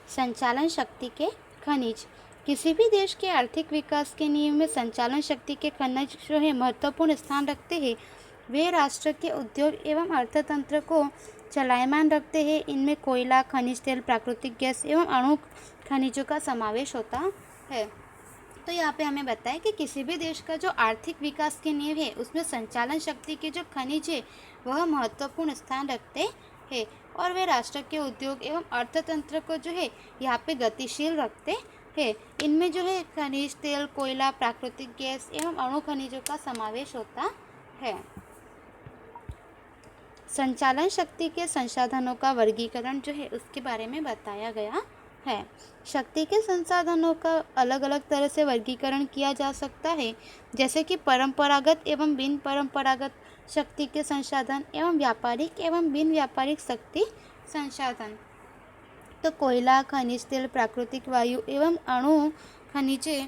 संचालन शक्ति के खनिज। किसी भी देश के आर्थिक विकास के नियम में संचालन शक्ति के खनिज जो है महत्वपूर्ण स्थान रखते हैं। वे राष्ट्र के उद्योग एवं अर्थतंत्र को चलायमान रखते हैं। इनमें कोयला, खनिज तेल, प्राकृतिक गैस एवं अणु खनिजों का समावेश होता है। तो यहाँ पे हमें बताया कि किसी भी देश का जो आर्थिक विकास की नींव है उसमें संचालन शक्ति के जो खनिज है वह महत्वपूर्ण स्थान रखते हैं और वे राष्ट्र के उद्योग एवं अर्थतंत्र को जो है यहाँ पे गतिशील रखते हैं। इनमें जो है खनिज तेल, कोयला, प्राकृतिक गैस एवं अणु खनिजों का समावेश होता है। संचालन शक्ति के संसाधनों का वर्गीकरण जो है उसके बारे में बताया गया है। शक्ति के संसाधनों का अलग अलग तरह से वर्गीकरण किया जा सकता है, जैसे कि परंपरागत एवं बिन परंपरागत शक्ति के संसाधन एवं व्यापारिक एवं बिन व्यापारिक शक्ति संसाधन। तो कोयला, खनिज तेल, प्राकृतिक वायु एवं अणु खनिजे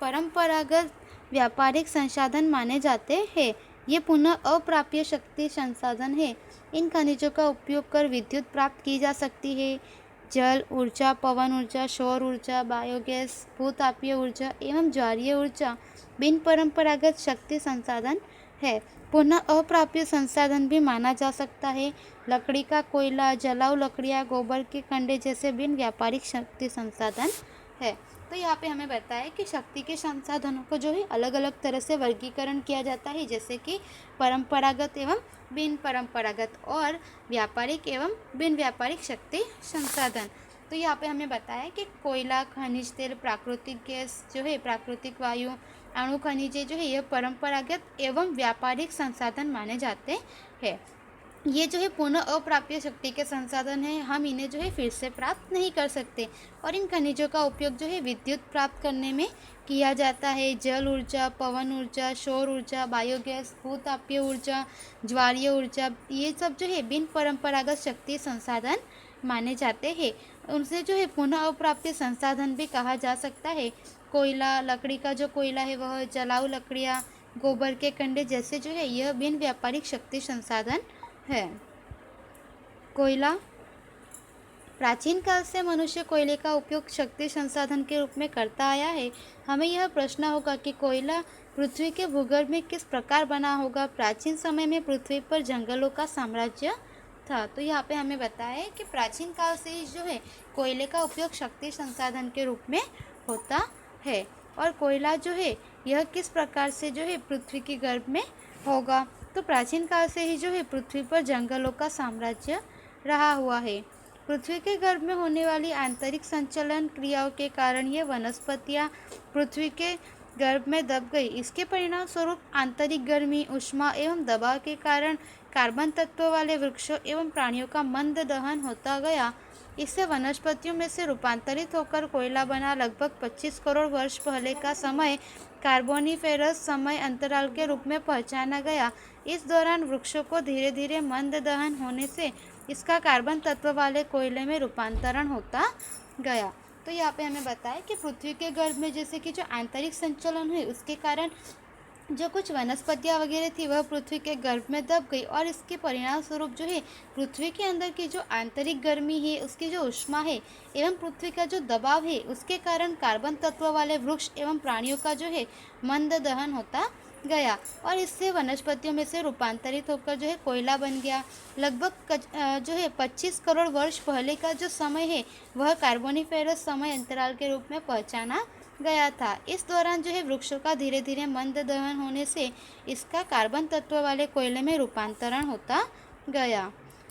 परंपरागत व्यापारिक संसाधन माने जाते हैं। ये पुनः अप्राप्य शक्ति संसाधन है। इन खनिजों का उपयोग कर विद्युत प्राप्त की जा सकती है। जल ऊर्जा, पवन ऊर्जा, सौर ऊर्जा, बायोगैस, भूतापीय ऊर्जा एवं ज्वारीय ऊर्जा बिन परंपरागत शक्ति संसाधन है। पुनः अप्राप्य संसाधन भी माना जा सकता है। लकड़ी का कोयला, जलाऊ लकड़ियाँ, गोबर के कंडे जैसे बिन व्यापारिक शक्ति संसाधन है। तो यहाँ पे हमें बताया कि शक्ति के संसाधनों को जो है अलग अलग तरह से वर्गीकरण किया जाता है, जैसे कि परंपरागत एवं बिन परंपरागत और व्यापारिक एवं बिन व्यापारिक शक्ति संसाधन। तो यहाँ पे हमें बताया कि कोयला, खनिज तेल, प्राकृतिक गैस जो है, प्राकृतिक वायु, अणु खनिजे जो है यह परंपरागत एवं व्यापारिक संसाधन माने जाते हैं। ये जो है पुनः अप्राप्य शक्ति के संसाधन है, हम इन्हें जो है फिर से प्राप्त नहीं कर सकते और इन खनिजों का उपयोग जो है विद्युत प्राप्त करने में किया जाता है। जल ऊर्जा, पवन ऊर्जा, सौर ऊर्जा, बायोगैस, भूतापीय ऊर्जा, ज्वारीय ऊर्जा, ये सब जो है बिन परंपरागत शक्ति संसाधन माने जाते हैं। उनसे जो है पुनः अप्राप्य संसाधन भी कहा जा सकता है। कोयला, लकड़ी का जो कोयला है वह, जलाऊ लकड़ियाँ, गोबर के कंडे जैसे जो है यह बिन व्यापारिक शक्ति संसाधन है। कोयला। प्राचीन काल से मनुष्य कोयले का उपयोग शक्ति संसाधन के रूप में करता आया है। हमें यह प्रश्न होगा कि कोयला पृथ्वी के भूगर्भ में किस प्रकार बना होगा। प्राचीन समय में पृथ्वी पर जंगलों का साम्राज्य था। तो यहाँ पे हमें बताया है कि प्राचीन काल से ही जो है कोयले का उपयोग शक्ति संसाधन के रूप में होता है और कोयला जो है यह किस प्रकार से जो है पृथ्वी के गर्भ में होगा। तो प्राचीन काल से ही जो है पृथ्वी पर जंगलों का साम्राज्य रहा हुआ है। पृथ्वी के गर्भ में होने वाली आंतरिक संचलन क्रियाओं के कारण ये वनस्पतियाँ पृथ्वी के गर्भ में दब गई। इसके परिणाम स्वरूप आंतरिक गर्मी, ऊष्मा एवं दबाव के कारण कार्बन तत्व वाले वृक्षों एवं प्राणियों का मंद दहन होता गया। इससे वनस्पतियों में से रूपांतरित होकर कोयला बना। लगभग 25 करोड़ वर्ष पहले का समय कार्बोनिफेरस समय अंतराल के रूप में पहचाना गया। इस दौरान वृक्षों को धीरे धीरे मंद दहन होने से इसका कार्बन तत्व वाले कोयले में रूपांतरण होता गया। तो यहाँ पे हमें बताया कि पृथ्वी के गर्भ में जैसे कि जो आंतरिक संचलन हुई उसके कारण जो कुछ वनस्पतियाँ वगैरह थी वह पृथ्वी के गर्भ में दब गई और इसके परिणाम स्वरूप जो है पृथ्वी के अंदर की जो आंतरिक गर्मी है, उसकी जो ऊष्मा है एवं पृथ्वी का जो दबाव है, उसके कारण कार्बन तत्व वाले वृक्ष एवं प्राणियों का जो है मंद दहन होता गया और इससे वनस्पतियों में से रूपांतरित होकर जो है कोयला बन गया। लगभग जो है 25 करोड़ वर्ष पहले का जो समय है वह कार्बोनिफेरस समय अंतराल के रूप में पहचाना गया था। इस दौरान जो है वृक्षों का धीरे धीरे मंद दहन होने से इसका कार्बन तत्व वाले कोयले में रूपांतरण होता गया।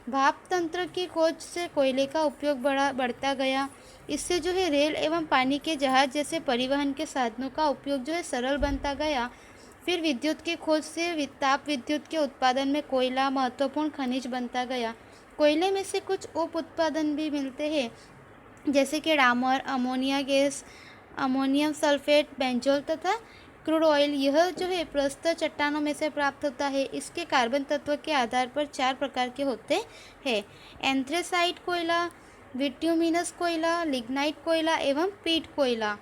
भाप तंत्र की खोज से कोयले का उपयोग बढ़ता गया। इससे जो है रेल एवं पानी के जहाज जैसे परिवहन के साधनों का उपयोग जो है सरल बनता गया। फिर विद्युत की खोज से ताप विद्युत के उत्पादन में कोयला महत्वपूर्ण खनिज बनता गया। कोयले में से कुछ उप उत्पादन भी मिलते हैं, जैसे कि डामर, ammonia gas, ammonium sulphate, benzoyl तथा क्रूड ऑयल। यह जो है प्रस्तर चट्टानों में से प्राप्त होता है। इसके कार्बन तत्व के आधार पर 4 प्रकार के होते हैं: एंथ्रेसाइट कोयला, बिट्यूमिनस कोयला, लिग्नाइट कोयला एवं पीट कोयला।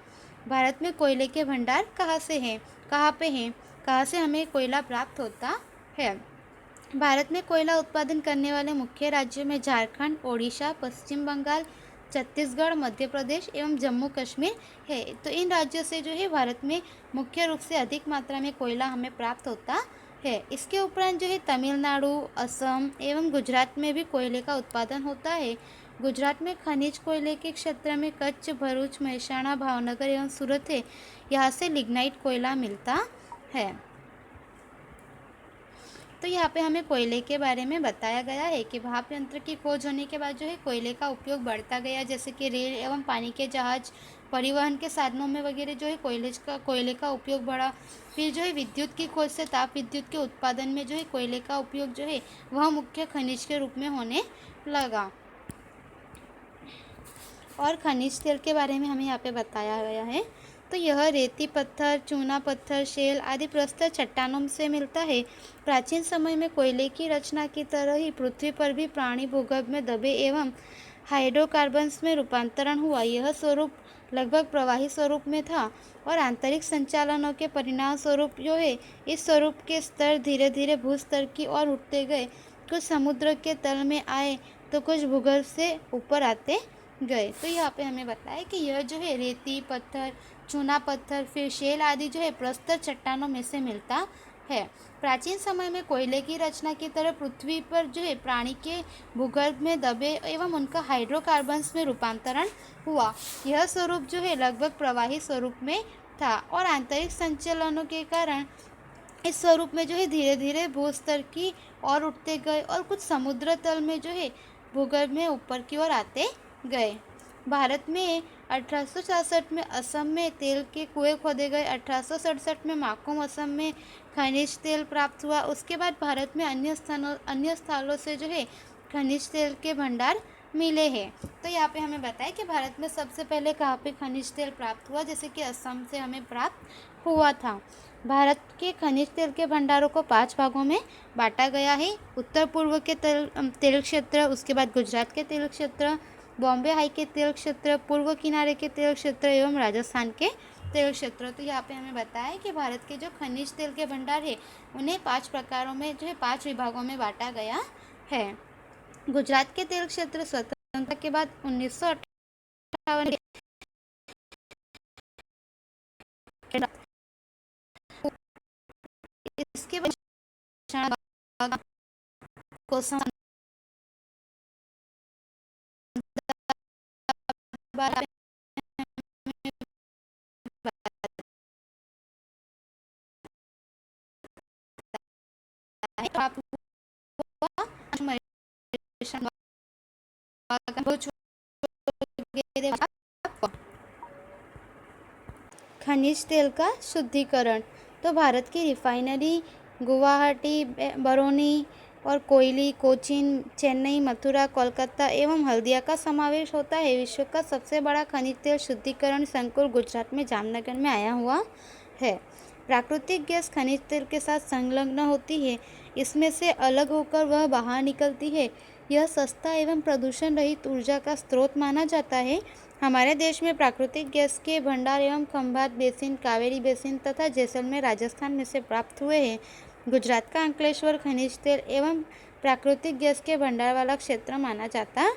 भारत में कोयले के भंडार कहाँ पे हैं? कहाँ से हमें कोयला प्राप्त होता है? भारत में कोयला उत्पादन करने वाले मुख्य राज्यों में झारखंड, ओडिशा, पश्चिम बंगाल, छत्तीसगढ़, मध्य प्रदेश एवं जम्मू कश्मीर है। तो इन राज्यों से जो है भारत में मुख्य रूप से अधिक मात्रा में कोयला हमें प्राप्त होता है। इसके उपरांत जो है तमिलनाडु, असम एवं गुजरात में भी कोयले का उत्पादन होता है। गुजरात में खनिज कोयले के क्षेत्र में कच्छ, भरूच, महसाणा, भावनगर एवं सूरत है। यहाँ से लिग्नाइट कोयला मिलता है। तो यहाँ पे हमें कोयले के बारे में बताया गया है कि भाप यंत्र की खोज होने के बाद जो है कोयले का उपयोग बढ़ता गया, जैसे कि रेल एवं पानी के जहाज, परिवहन के साधनों में वगैरह जो है कोयले का उपयोग बढ़ा। फिर जो है विद्युत की खोज से ताप विद्युत के उत्पादन में जो है कोयले का उपयोग जो है वह मुख्य खनिज के रूप में होने लगा। और खनिज तेल के बारे में हमें यहाँ पे बताया गया है। तो यह रेती पत्थर, चूना पत्थर, शेल आदि प्रस्तर चट्टानों से मिलता है। प्राचीन समय में कोयले की रचना की तरह ही पृथ्वी पर भी प्राणी भूगर्भ में दबे एवं हाइड्रोकार्बन्स में रूपांतरण हुआ। यह स्वरूप लगभग प्रवाही स्वरूप में था और आंतरिक संचालनों के परिणाम स्वरूप जो है इस स्वरूप के स्तर धीरे धीरे भूस्तर की ओर उठते गए। कुछ समुद्र के तल में आए तो कुछ भूगर्भ से ऊपर आते गए। तो यहाँ पे हमें बताया कि यह जो है रेती पत्थर, चूना पत्थर, फिर शेल आदि जो है प्रस्तर चट्टानों में से मिलता है। प्राचीन समय में कोयले की रचना की तरह पृथ्वी पर जो है प्राणी के भूगर्भ में दबे एवं उनका हाइड्रोकार्बन्स में रूपांतरण हुआ। यह स्वरूप जो है लगभग प्रवाही स्वरूप में था और आंतरिक संचलनों के कारण इस स्वरूप में जो है धीरे धीरे भूस्तर की ओर उठते गए और कुछ समुद्र तल में जो है भूगर्भ में ऊपर की ओर आते गए। भारत में 1866 में असम में तेल के कुएं खोदे गए। 1867 में माकुम असम में खनिज तेल प्राप्त हुआ। उसके बाद भारत में अन्य स्थानों से जो है खनिज तेल के भंडार मिले हैं। तो यहाँ पे हमें बताया कि भारत में सबसे पहले कहाँ पे खनिज तेल प्राप्त हुआ, जैसे कि असम से हमें प्राप्त हुआ था। भारत के खनिज तेल के भंडारों को 5 भागों में बांटा गया है। उत्तर पूर्व के तेल क्षेत्र, उसके बाद गुजरात के तेल क्षेत्र, बॉम्बे हाई के तेल क्षेत्र, पूर्व किनारे के तेल क्षेत्र एवं राजस्थान के तेल क्षेत्र। तो यहाँ पे हमें बताया है कि भारत के जो खनिज तेल के भंडार है उन्हें 5 प्रकारों में जो है 5 विभागों में बांटा गया है। गुजरात के तेल क्षेत्र स्वतंत्रता के बाद 1958 इसके बाद को खनिज तेल का शुद्धिकरण। तो भारत की रिफाइनरी गुवाहाटी, बरौनी और कोयली, कोचीन, चेन्नई, मथुरा, कोलकाता एवं हल्दिया का समावेश होता है। विश्व का सबसे बड़ा खनिज तेल शुद्धिकरण संकुल गुजरात में जामनगर में आया हुआ है। प्राकृतिक गैस खनिज तेल के साथ संलग्न होती है। इसमें से अलग होकर वह बाहर निकलती है। यह सस्ता एवं प्रदूषण रहित ऊर्जा का स्रोत माना जाता है। हमारे देश में प्राकृतिक गैस के भंडार एवं खंभात बेसिन, कावेरी बेसिन तथा जैसलमेर राजस्थान में से प्राप्त हुए हैं। गुजरात का अंकलेश्वर खनिज तेल एवं प्राकृतिक गैस के भंडार वाला क्षेत्र माना जाता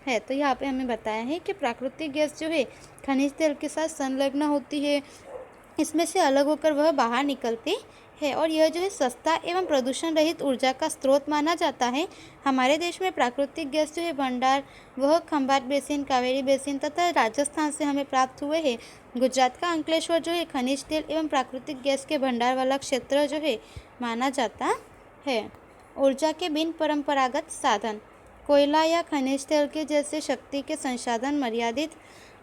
है। तो यहाँ पे हमें बताया है कि प्राकृतिक गैस जो है खनिज तेल के साथ संलग्न होती है। इसमें से अलग होकर वह बाहर निकलती है और यह जो है सस्ता एवं प्रदूषण रहित ऊर्जा का स्रोत माना जाता है। हमारे देश में प्राकृतिक गैस जो है भंडार वह खंभात बेसिन, कावेरी बेसिन तथा राजस्थान से हमें प्राप्त हुए हैं। गुजरात का अंकलेश्वर जो है खनिज तेल एवं प्राकृतिक गैस के भंडार वाला क्षेत्र जो है माना जाता है। ऊर्जा के बिन परंपरागत साधन। कोयला या खनिज तेल के जैसे शक्ति के संसाधन मर्यादित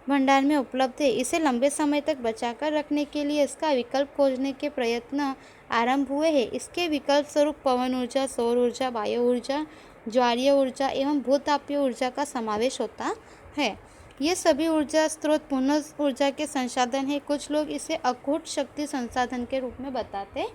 भंडार में उपलब्ध है। इसे लंबे समय तक बचाकर रखने के लिए इसका विकल्प खोजने के प्रयत्न आरंभ हुए हैं। इसके विकल्प स्वरूप पवन ऊर्जा, सौर ऊर्जा, वायु ऊर्जा, ज्वारीय ऊर्जा एवं भूतापीय ऊर्जा का समावेश होता है। ये सभी ऊर्जा स्रोत पुनः ऊर्जा के संसाधन है। कुछ लोग इसे अकूट शक्ति संसाधन के रूप में बताते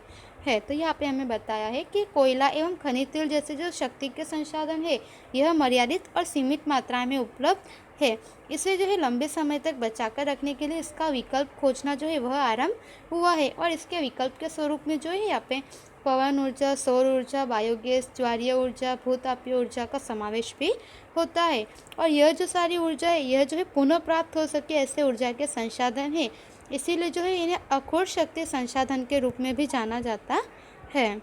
हैं। तो यहाँ पे हमें बताया है कि कोयला एवं खनिज तेल जैसे जो शक्ति के संसाधन है यह मर्यादित और सीमित मात्रा में उपलब्ध है। इसे जो है लंबे समय तक बचाकर रखने के लिए इसका विकल्प खोजना जो है वह आरंभ हुआ है और इसके विकल्प के स्वरूप में जो है यहाँ पे पवन ऊर्जा, सौर ऊर्जा, बायोगैस, ज्वारीय ऊर्जा, भूतापीय ऊर्जा का समावेश भी होता है। और यह जो सारी ऊर्जा है, यह जो है पुनः प्राप्त हो सके ऐसे ऊर्जा के संसाधन है, इसीलिए जो है इन्हें अखोट शक्ति संसाधन के रूप में भी जाना जाता है।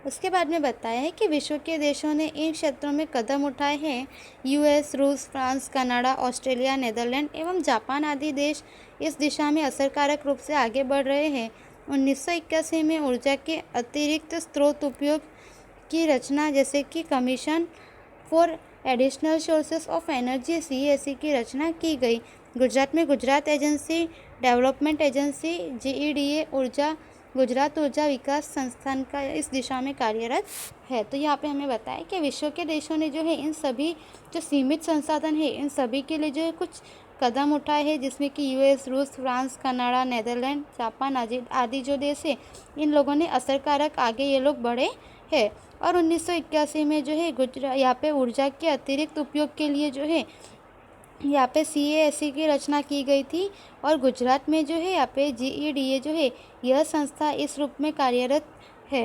उसके बाद में बताया है कि विश्व के देशों ने इन क्षेत्रों में कदम उठाए हैं। यूएस, रूस, फ्रांस, कनाडा, ऑस्ट्रेलिया, नीदरलैंड एवं जापान आदि देश इस दिशा में असरकारक रूप से आगे बढ़ रहे हैं। 1981 में ऊर्जा के अतिरिक्त स्रोत उपयोग की रचना, जैसे कि commission for additional sources of energy CESC की रचना की गई। गुजरात में Gujarat agency development agency GEDA ऊर्जा गुजरात ऊर्जा विकास संस्थान का इस दिशा में कार्यरत है। तो यहाँ पे हमें बताया कि विश्व के देशों ने जो है इन सभी जो सीमित संसाधन है, इन सभी के लिए जो है कुछ कदम उठाए हैं, जिसमें कि यूएस, रूस, फ्रांस, कनाडा, नीदरलैंड, जापान आदि जो देश है, इन लोगों ने असरकारक आगे ये लोग बढ़े हैं। और 1981 में जो है यहाँ पे ऊर्जा के अतिरिक्त उपयोग के लिए जो है यहाँ पे CESC की रचना की गई थी। और गुजरात में जो है यहाँ पे GEDA जो है यह संस्था इस रूप में कार्यरत है।